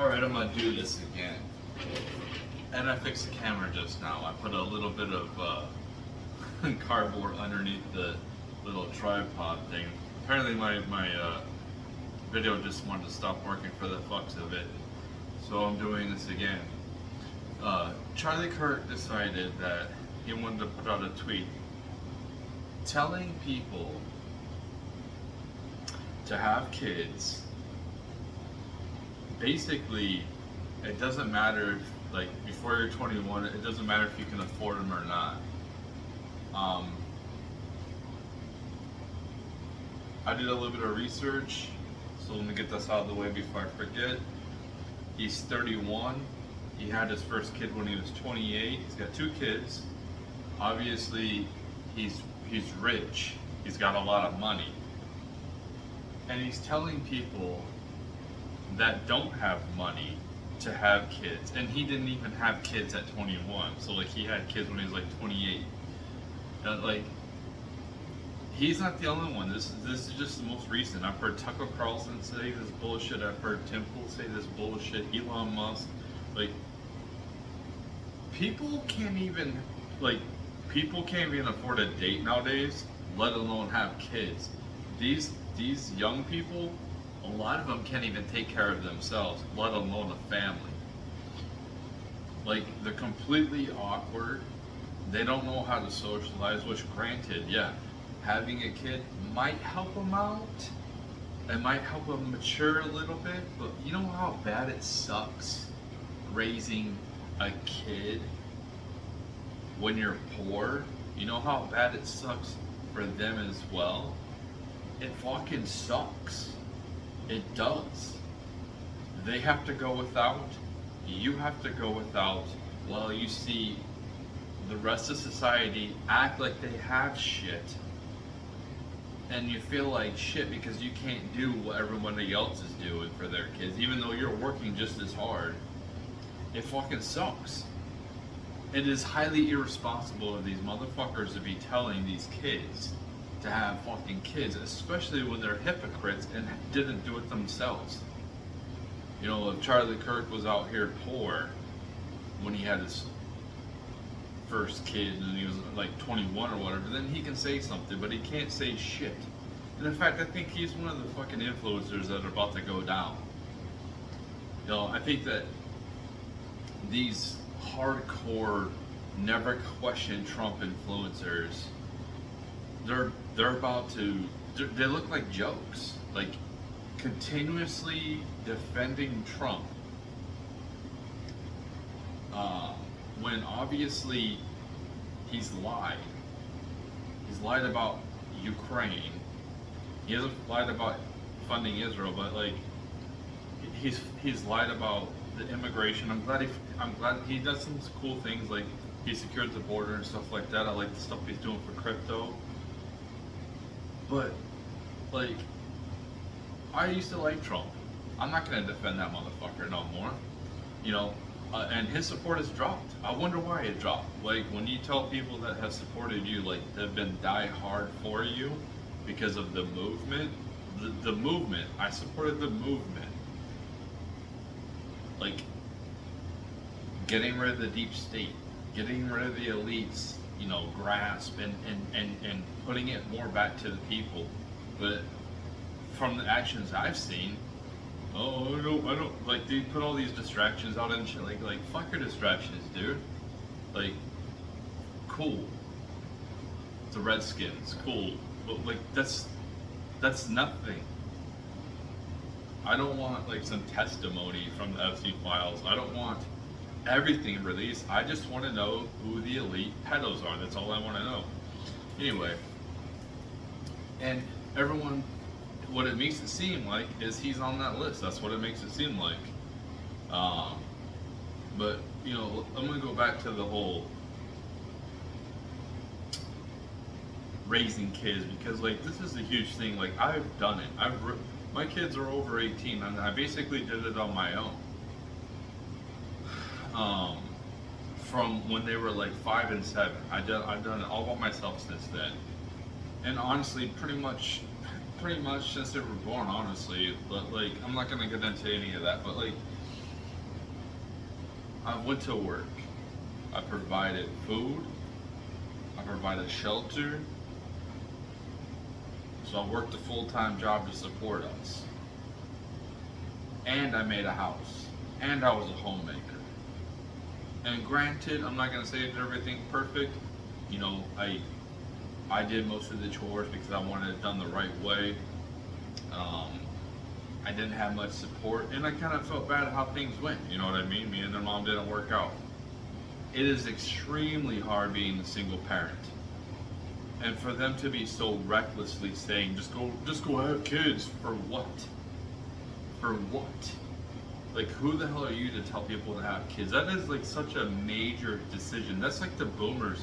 Alright, I'm gonna do this again. And I fixed the camera just now. I put a little bit of cardboard underneath the little tripod thing. Apparently my video just wanted to stop working for the fucks of it. So I'm doing this again. Charlie Kirk decided that he wanted to put out a tweet telling people to have kids. Basically, it doesn't matter if, like, before you're 21, it doesn't matter if you can afford them or not. I did a little bit of research, so let me get this out of the way before I forget. He's 31. He had his first kid when he was 28. He's got 2 kids. Obviously, he's rich. He's got a lot of money. And he's telling people that don't have money to have kids. And he didn't even have kids at 21. So like he had kids when he was like 28. And like, he's not the only one. This is just the most recent. I've heard Tucker Carlson say this bullshit. I've heard Temple say this bullshit. Elon Musk. Like, people can't even afford a date nowadays, let alone have kids. These young people, a lot of them can't even take care of themselves, let alone a family. Like, they're completely awkward. They don't know how to socialize, which granted, yeah, having a kid might help them out. It might help them mature a little bit, but you know how bad it sucks raising a kid when you're poor? You know how bad it sucks for them as well? It fucking sucks. It does. They have to go without. You have to go without. Well, you see the rest of society act like they have shit. And you feel like shit because you can't do what everybody else is doing for their kids, even though you're working just as hard. It fucking sucks. It is highly irresponsible of these motherfuckers to be telling these kids to have fucking kids, especially when they're hypocrites and didn't do it themselves. You know, if Charlie Kirk was out here poor when he had his first kid and he was like 21 or whatever, then he can say something, but he can't say shit. And in fact, I think he's one of the fucking influencers that are about to go down. You know, I think that these hardcore, never question Trump influencers, they're about to, they look like jokes, like continuously defending Trump, when obviously he's lied. He's lied about Ukraine. He hasn't lied about funding Israel, but like he's lied about the immigration. I'm glad he does some cool things, like he secured the border and stuff like that. I like the stuff he's doing for crypto. But like, I used to like Trump. I'm not gonna defend that motherfucker no more. You know, and his support has dropped. I wonder why it dropped. Like, when you tell people that have supported you, like they've been die hard for you because of the movement, the movement. I supported the movement. Like, getting rid of the deep state, getting rid of the elites, you know, grasp and putting it more back to the people. But from the actions I've seen, oh, I don't, like, they put all these distractions out and shit, like, fuck your distractions, dude. Like, cool. The Redskins, cool. But, like, that's nothing. I don't want, like, some testimony from the FC files. I don't want everything released. I just want to know who the elite pedos are. That's all I want to know. Anyway, and everyone, what it makes it seem like is he's on that list. That's what it makes it seem like. But, you know, I'm going to go back to the whole raising kids, because, like, this is a huge thing. Like, I've done it. My kids are over 18, and I basically did it on my own. From when they were like 5 and 7, I've done it all by myself since then. And honestly, pretty much since they were born, honestly. But like, I'm not gonna get into any of that. But like, I went to work. I provided food. I provided shelter. So I worked a full-time job to support us. And I made a house. And I was a homemaker. And granted, I'm not gonna say I did everything perfect. You know, I did most of the chores because I wanted it done the right way. I didn't have much support, and I kind of felt bad how things went. You know what I mean? Me and their mom didn't work out. It is extremely hard being a single parent, and for them to be so recklessly saying, just go have kids for what? For what? Like, who the hell are you to tell people to have kids? That is like such a major decision. That's like the boomers.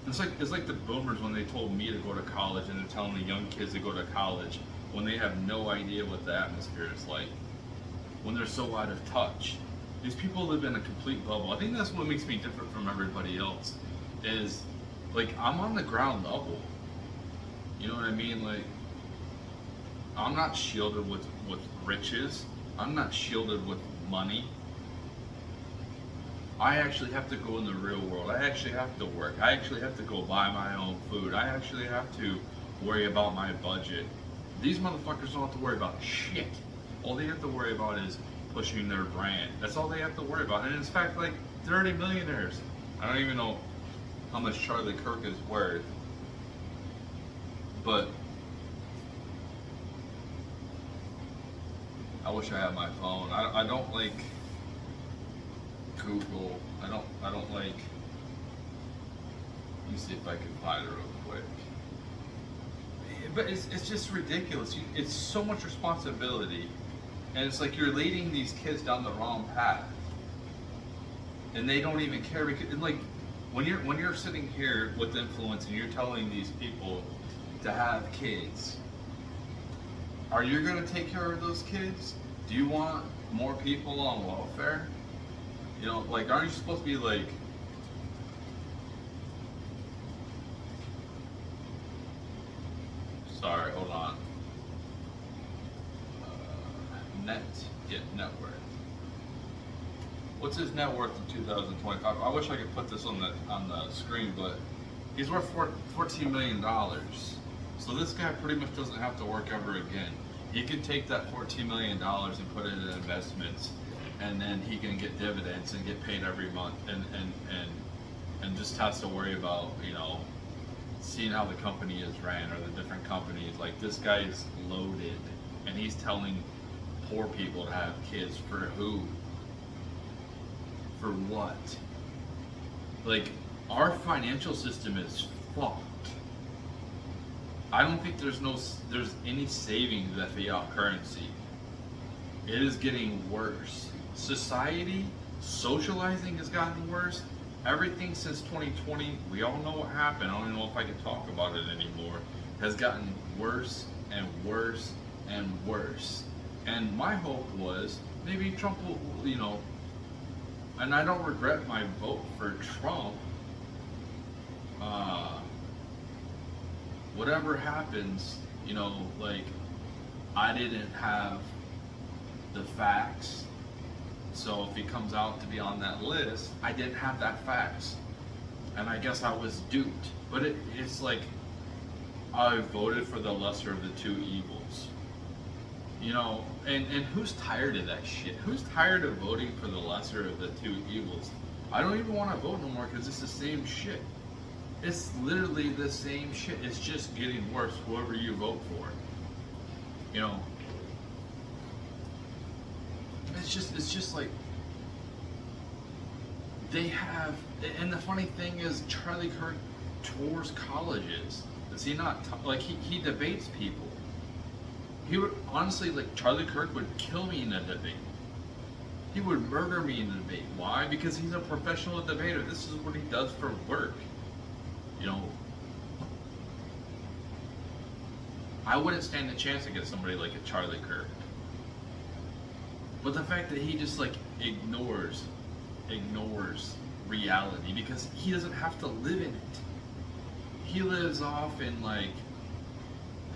It's like the boomers when they told me to go to college, and they're telling the young kids to go to college when they have no idea what the atmosphere is like, when they're so out of touch. These people live in a complete bubble. I think that's what makes me different from everybody else, is like, I'm on the ground level. You know what I mean? Like, I'm not shielded with riches. I'm not shielded with money. I actually have to go in the real world. I actually have to work. I actually have to go buy my own food. I actually have to worry about my budget. These motherfuckers don't have to worry about shit. All they have to worry about is pushing their brand. That's all they have to worry about. And in fact, like, they're already millionaires. I don't even know how much Charlie Kirk is worth. But I wish I had my phone. I don't like Google. I don't like. Let me see if I can find it real quick. But it's just ridiculous. It's so much responsibility, and it's like you're leading these kids down the wrong path, and they don't even care. Because, like, when you're sitting here with influence and you're telling these people to have kids, are you going to take care of those kids? Do you want more people on welfare? You know, like, aren't you supposed to be like, sorry, hold on. Net worth. What's his net worth in 2025? I wish I could put this on the screen, but he's worth $14 million. So this guy pretty much doesn't have to work ever again. He can take that $14 million and put it in investments, and then he can get dividends and get paid every month, and just has to worry about, you know, seeing how the company is ran, or the different companies. Like, this guy is loaded, and he's telling poor people to have kids for who? For what? Like, our financial system is fucked. I don't think there's any saving to that fiat currency. It is getting worse. Society, socializing has gotten worse. Everything since 2020, we all know what happened. I don't even know if I can talk about it anymore. Has gotten worse and worse and worse. And my hope was maybe Trump will, you know, and I don't regret my vote for Trump. Whatever happens, you know, like, I didn't have the facts. So if he comes out to be on that list, I didn't have that facts. And I guess I was duped. But it's like, I voted for the lesser of the two evils. You know, and who's tired of that shit? Who's tired of voting for the lesser of the two evils? I don't even want to vote no more because it's the same shit. It's literally the same shit. It's just getting worse, whoever you vote for. You know, it's just like, they have, and the funny thing is, Charlie Kirk tours colleges. Does he not, like, he debates people. He would, honestly, like, Charlie Kirk would kill me in a debate. He would murder me in a debate. Why? Because he's a professional debater. This is what he does for work. You know, I wouldn't stand a chance against somebody like a Charlie Kirk. But the fact that he just, like, ignores reality, because he doesn't have to live in it. He lives off in, like,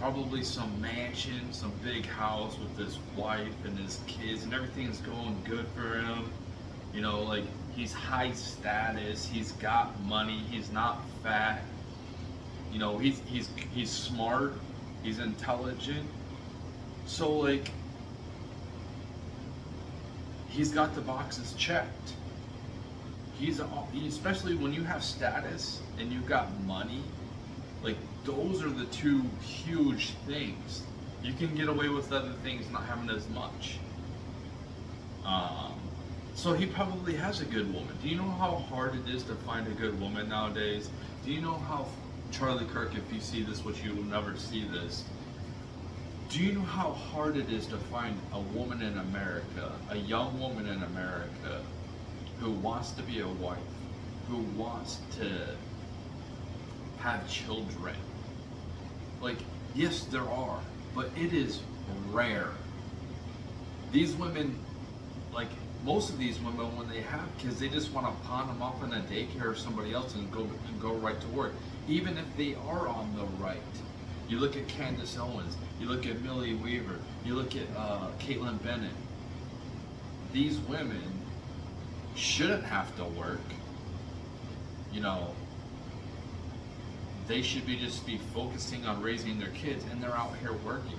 probably some mansion, some big house with his wife and his kids, and everything is going good for him. You know, like he's high status, he's got money, he's not fat. You know, he's smart, he's intelligent. So like he's got the boxes checked. Especially when you have status and you've got money, like those are the two huge things. You can get away with other things not having as much. So he probably has a good woman. Do you know how hard it is to find a good woman nowadays? Do you know how, Charlie Kirk, if you see this, which you will never see this, do you know how hard it is to find a woman in America, a young woman in America, who wants to be a wife, who wants to have children? Like, yes, there are, but it is rare. These women, like most of these women, when they have kids, they just want to pawn them off in a daycare or somebody else and go right to work, even if they are on the right. You look at Candace Owens, you look at Millie Weaver, you look at Caitlin Bennett. These women shouldn't have to work. You know, they should be focusing on raising their kids, and they're out here working.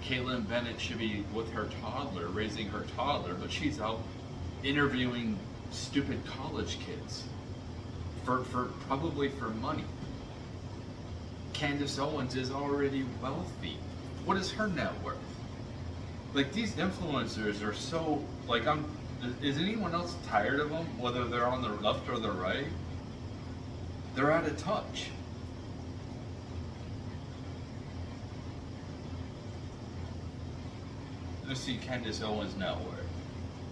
Caitlin Bennett should be with her toddler, raising her toddler, but she's out interviewing stupid college kids for probably for money. Candace Owens is already wealthy. What is her net worth? Like, these influencers are so, like, is anyone else tired of them, whether they're on the left or the right? They're out of touch. Let's see Candace Owens' net worth.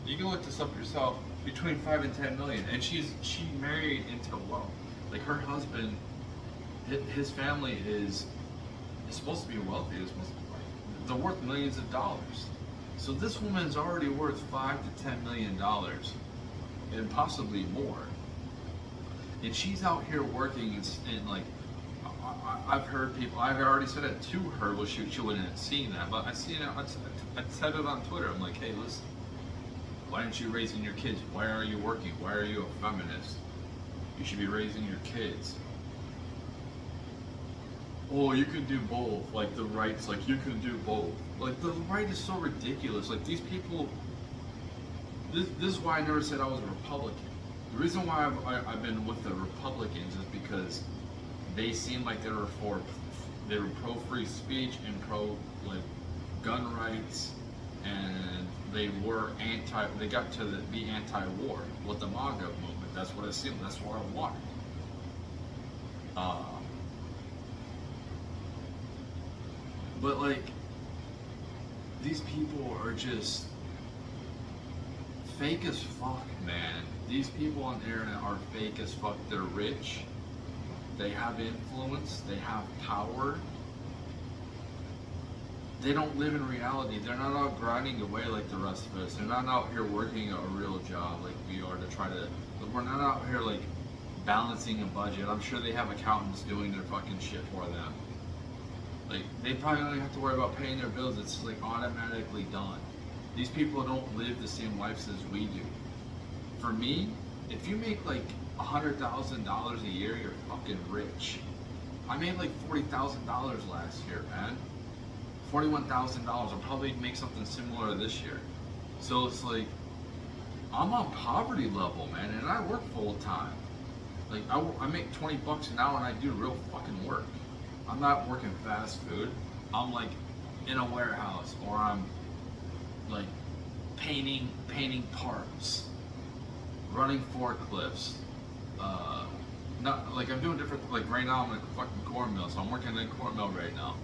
You can look this up yourself. Between 5 and 10 million, and she married into wealth. Like, her husband, his family is supposed to be wealthy. It's supposed to be like, they're worth millions of dollars. So this woman's already worth $5 to $10 million, and possibly more. And she's out here working and like, I've heard people. I've already said it to her. Well, she wouldn't have seen that, but I seen it. I said it on Twitter. I'm like, hey, listen. Why aren't you raising your kids? Why are you working? Why are you a feminist? You should be raising your kids. Oh, you can do both. Like the right's like, you can do both. Like, the right is so ridiculous. Like, these people. This is why I never said I was a Republican. The reason why I've been with the Republicans is because they seem like they were pro free speech and pro like gun rights, and they got to be anti-war with the MAGA movement. That's what I seemed. That's what I wanted. But like, these people are just fake as fuck, man. These people on the internet are fake as fuck. They're rich. They have influence. They have power. They don't live in reality. They're not out grinding away like the rest of us. They're not out here working a real job like we are to try to. We're not out here like balancing a budget. I'm sure they have accountants doing their fucking shit for them. Like, they probably don't have to worry about paying their bills. It's like automatically done. These people don't live the same lives as we do. For me, if you make like $100,000 a year, you're fucking rich. I made like $40,000 last year, man. $41,000. I'll probably make something similar this year. So it's like, I'm on poverty level, man, and I work full time. Like, I make 20 bucks an hour and I do real fucking work. I'm not working fast food. I'm like in a warehouse, or I'm like painting parts, running forklifts. Not like, I'm doing different. Like, right now I'm in a fucking corn mill, so I'm working in a corn mill right now.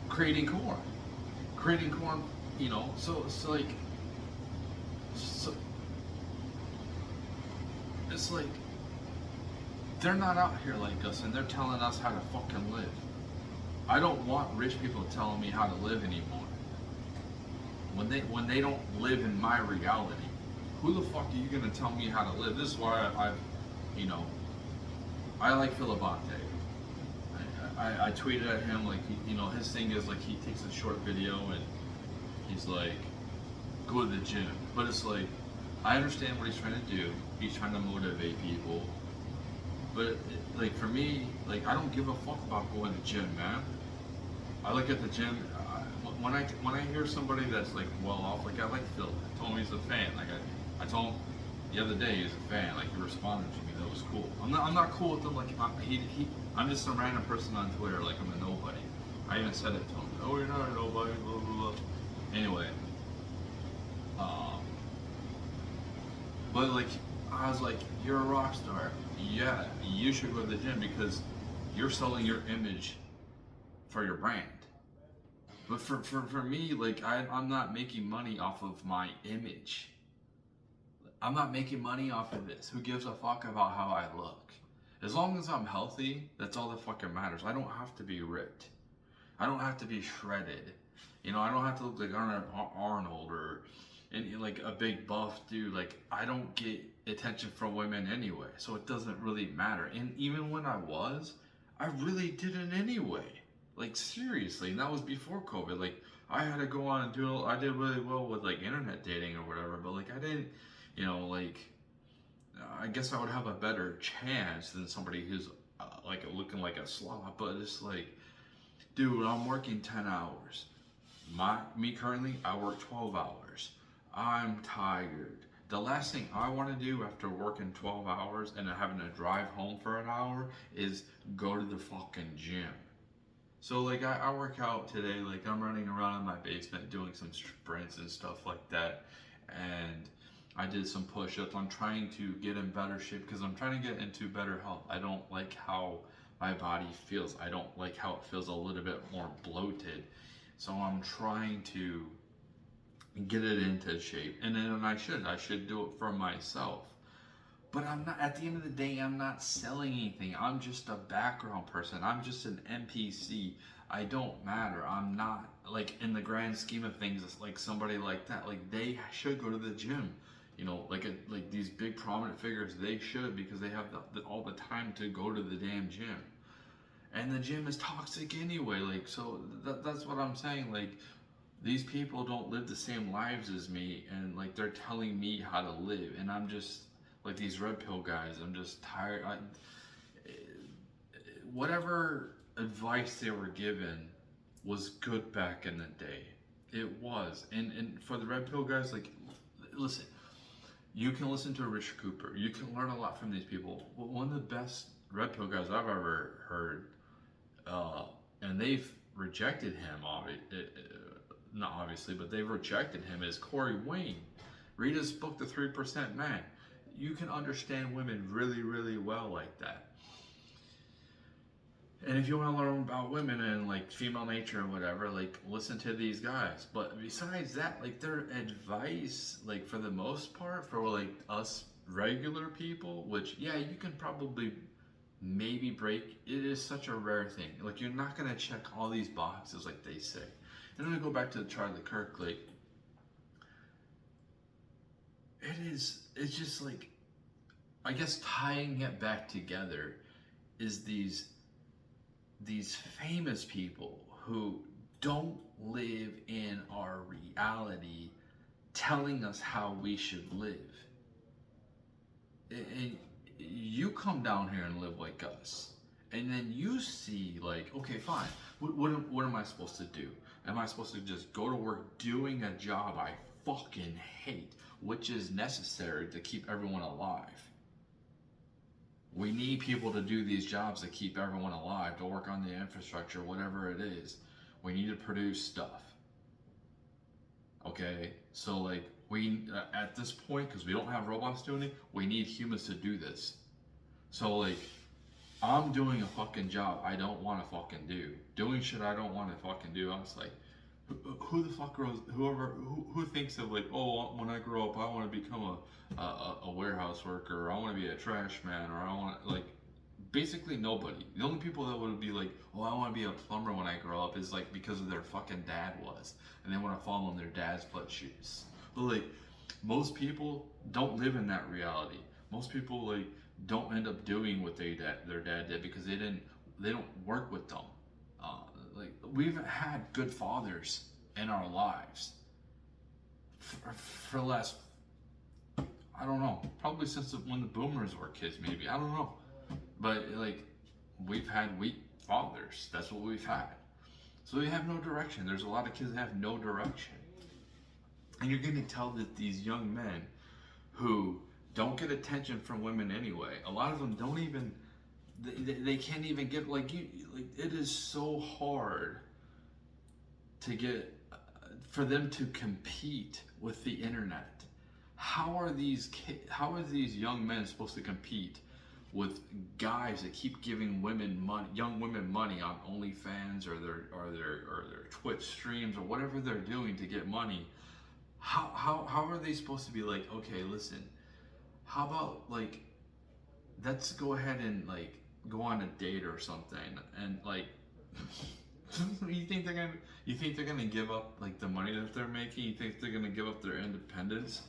Creating corn. You know, so it's like, it's like, they're not out here like us, and they're telling us how to fucking live. I don't want rich people telling me how to live anymore. When they don't live in my reality, who the fuck are you gonna tell me how to live? This is why I like Philibate. I tweeted at him, like, his thing is like, he takes a short video and he's like, go to the gym. But it's like, I understand what he's trying to do. He's trying to motivate people. But like for me, like I don't give a fuck about going to the gym, man. I look at the gym. When I hear somebody that's like well off, like I like Phil. I told him he's a fan. Like I told him the other day he's a fan. Like he responded to me. That was cool. I'm not cool with him. Like I'm just some random person on Twitter. Like I'm a nobody. I even said it to him. Oh, you're not a nobody. Blah blah blah. Anyway, um, but like I was like, you're a rock star. Yeah, you should go to the gym because you're selling your image for your brand. But for me, like I'm not making money off of my image. I'm not making money off of this. Who gives a fuck about how I look? As long as I'm healthy, that's all that fucking matters. I don't have to be ripped. I don't have to be shredded. You know, I don't have to look like Arnold or like a big buff dude. Like I don't get attention from women anyway, so it doesn't really matter. And even when I really didn't anyway. Like seriously, and that was before COVID. Like I had to go on and I did really well with like internet dating or whatever, but like I didn't, like I guess I would have a better chance than somebody who's like looking like a slob. But it's like, dude, I'm working 10 hours. Me currently, I work 12 hours. I'm tired. The last thing I want to do after working 12 hours and having to drive home for an hour is go to the fucking gym. So like I work out today, like I'm running around in my basement doing some sprints and stuff like that, and I did some push-ups. I'm trying to get in better shape because I'm trying to get into better health. I don't like how my body feels. I don't like how it feels a little bit more bloated. So I'm trying to get it into shape, and then I should do it for myself. But I'm not, at the end of the day, I'm not selling anything. I'm just a background person. I'm just an NPC. I don't matter. I'm not, like, in the grand scheme of things, it's like somebody like that. Like, they should go to the gym. Like these big prominent figures, they should, because they have all the time to go to the damn gym. And the gym is toxic anyway. Like, so that's what I'm saying. Like, these people don't live the same lives as me, and, like, they're telling me how to live. And I'm just... like these red pill guys, I'm just tired. Whatever advice they were given was good back in the day. It was. And for the red pill guys, like, listen, you can listen to Rich Cooper. You can learn a lot from these people. One of the best red pill guys I've ever heard, and they've rejected him, not obviously, but they've rejected him, is Corey Wayne. Read his book, The 3% Man. You can understand women really, really well like that. And if you want to learn about women and like female nature or whatever, like listen to these guys. But besides that, like their advice, like for the most part, for like us regular people, which yeah, you can probably maybe break, it is such a rare thing. Like you're not gonna check all these boxes like they say. And then I go back to Charlie Kirk, like it's just like, I guess tying it back together is these famous people who don't live in our reality telling us how we should live. And you come down here and live like us, and then you see like, okay, fine, what am I supposed to do? Am I supposed to just go to work doing a job I fucking hate, which is necessary to keep everyone alive? We need people to do these jobs to keep everyone alive, to work on the infrastructure, whatever it is. We need to produce stuff. Okay? So like, we, at this point, because we don't have robots doing it, we need humans to do this. So like, I'm doing a fucking job I don't want to fucking do. Doing shit I don't want to fucking do. I'm just like, who the fuck grows, who thinks of like, oh, when I grow up I want to become a warehouse worker, or I want to be a trash man, or I want to, like, basically nobody. The only people that would be like, oh, I want to be a plumber when I grow up, is like because of their fucking dad was, and they want to follow in their dad's footsteps. But like, most people don't live in that reality. Most people like don't end up doing what their dad did, because they don't work with them. Like, we've had good fathers in our lives for the last, I don't know, probably since when the boomers were kids, maybe, I don't know, but like we've had weak fathers. That's what we've had. So they have no direction. There's a lot of kids that have no direction, and you're going to tell that these young men who don't get attention from women anyway, a lot of them don't even, they can't even get, like, it is so hard to get, for them to compete with the internet. How are these young men supposed to compete with guys that keep giving young women money on OnlyFans or their Twitch streams or whatever they're doing to get money? How are they supposed to be like, okay, listen, how about like, let's go ahead and like go on a date or something, and like you think they're gonna give up like the money that they're making? You think they're gonna give up their independence?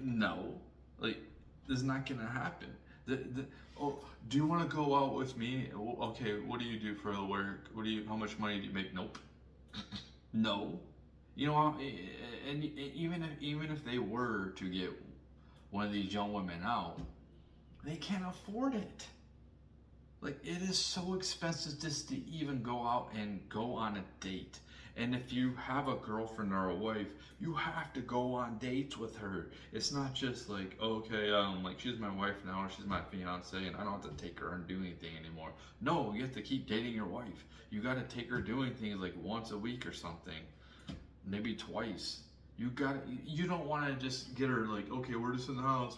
No, like this is not gonna happen. Oh, do you want to go out with me? Okay, what do you do for work? How much money do you make? Nope. No. You know, and even if they were to get one of these young women out, they can't afford it. Like, it is so expensive just to even go out and go on a date. And if you have a girlfriend or a wife, you have to go on dates with her. It's not just like, okay, like she's my wife now or she's my fiance and I don't have to take her and do anything anymore. No, you have to keep dating your wife. You got to take her doing things like once a week or something, maybe twice. You don't want to just get her like, okay, we're just in the house,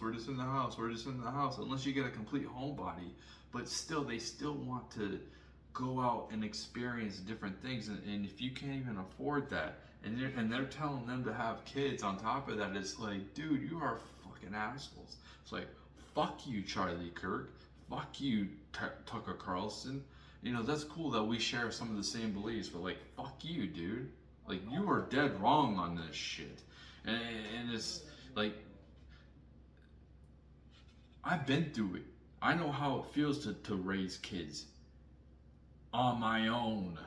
unless you get a complete homebody. But still, they still want to go out and experience different things. And if you can't even afford that, and they're telling them to have kids on top of that, it's like, dude, you are fucking assholes. It's like, fuck you, Charlie Kirk. Fuck you, Tucker Carlson. You know, that's cool that we share some of the same beliefs, but like, fuck you, dude. Like, you are dead wrong on this shit. And it's like, I've been through it. I know how it feels to raise kids on my own.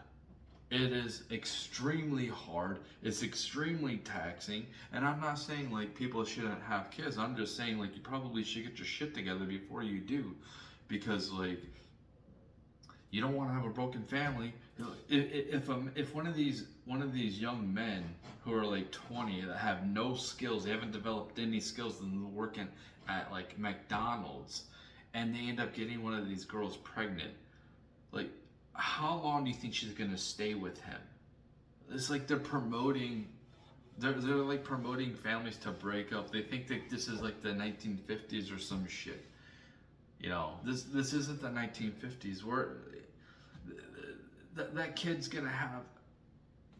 It is extremely hard. It's extremely taxing. And I'm not saying like people shouldn't have kids. I'm just saying like you probably should get your shit together before you do. Because like, you don't want to have a broken family. If one of these young men who are like 20 that have no skills, they haven't developed any skills, and they're working at like McDonald's, and they end up getting one of these girls pregnant, like how long do you think she's gonna stay with him? It's like they're like promoting families to break up. They think that this is like the 1950s or some shit. You know, this isn't the 1950s.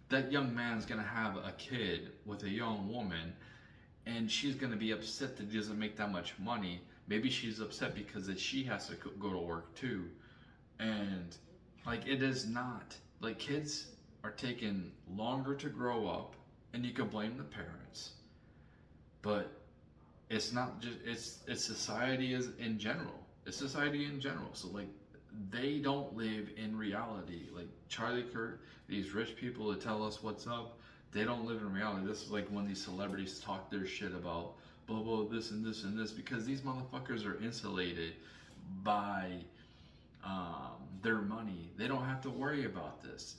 That young man's gonna have a kid with a young woman, and she's gonna be upset that he doesn't make that much money. Maybe she's upset because that she has to go to work too, and like, it is not like, kids are taking longer to grow up, and you can blame the parents, but it's not just, it's society in general. It's society in general. So like, they don't live in reality. Like Charlie Kirk, these rich people that tell us what's up, they don't live in reality. This is like when these celebrities talk their shit about blah blah this and this and this, because these motherfuckers are insulated by their money. They don't have to worry about this,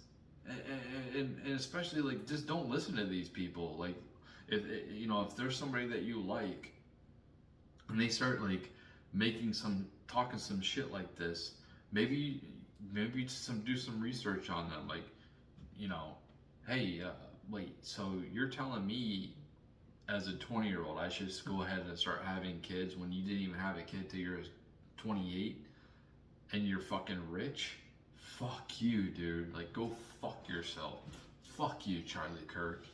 and especially like, just don't listen to these people. Like, if there's somebody that you like, and they start like talking some shit like this, maybe do some research on them. Like, hey, wait, so you're telling me as a 20-year-old I should just go ahead and start having kids when you didn't even have a kid till you're 28 and you're fucking rich? Fuck you, dude. Like, go fuck yourself. Fuck you, Charlie Kirk.